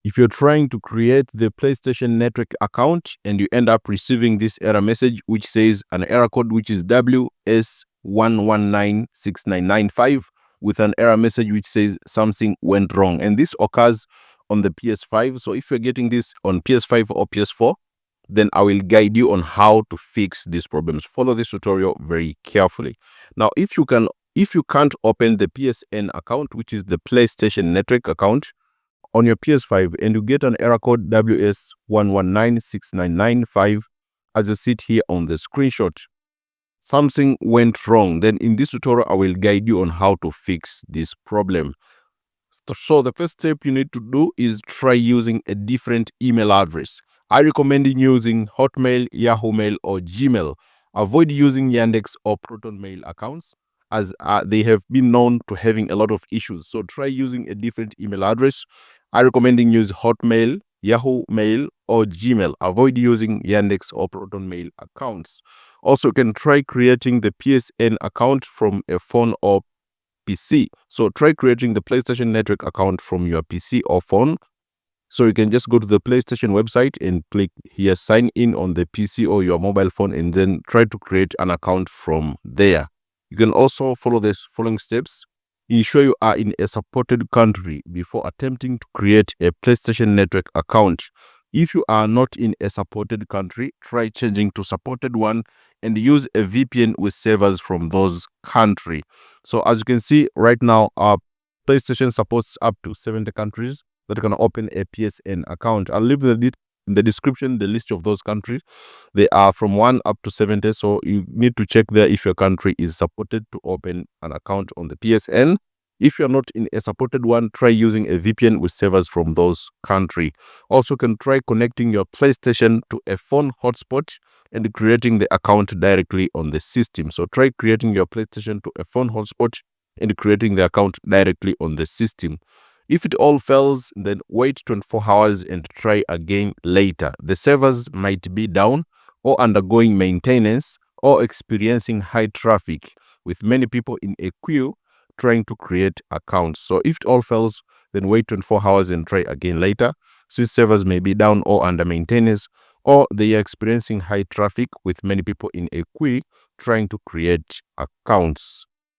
If you're trying to create the PlayStation Network account and you end up receiving this error message, which says an error code, which is WS-119699-5, with an error message which says something went wrong. And this occurs on the PS5. So if you're getting this on PS5 or PS4, then I will guide you on how to fix these problems. Follow this tutorial very carefully. Now, if you can't open the PSN account, which is the PlayStation Network account, on your PS5 and you get an error code WS-119699-5, as you see here on the screenshot, something went wrong, then in this tutorial I will guide you on how to fix this problem. So the first step you need to do is try using a different email address. I recommend using Hotmail, Yahoo Mail, or Gmail. Avoid using Yandex or Proton Mail accounts, as they have been known to having a lot of issues. So try using a different email address. I recommend use Hotmail, Yahoo Mail, or Gmail. Avoid using Yandex or Proton Mail accounts. Also, you can try creating the PSN account from a phone or PC. So try creating the PlayStation Network account from your PC or phone. So you can just go to the PlayStation website and click here, sign in on the PC or your mobile phone, and then try to create an account from there. You can also follow the following steps. Ensure you are in a supported country before attempting to create a PlayStation Network account. If you are not in a supported country, try changing to supported one and use a VPN with servers from those countries. So as you can see right now, our PlayStation supports up to 70 countries that can open a PSN account. I'll leave in the description the list of those countries. They are from 1 up to 70, so you need to check there if your country is supported to open an account on the PSN. If you're not in a supported one, try using a VPN with servers from those countries. Also, can try connecting your PlayStation to a phone hotspot and creating the account directly on the system. So try creating your PlayStation to a phone hotspot and creating the account directly on the system. If it all fails, then wait 24 hours and try again later. The servers might be down or undergoing maintenance or experiencing high traffic with many people in a queue trying to create accounts. So if it all fails, then wait 24 hours and try again later, since servers may be down or under maintenance, or they are experiencing high traffic with many people in a queue trying to create accounts.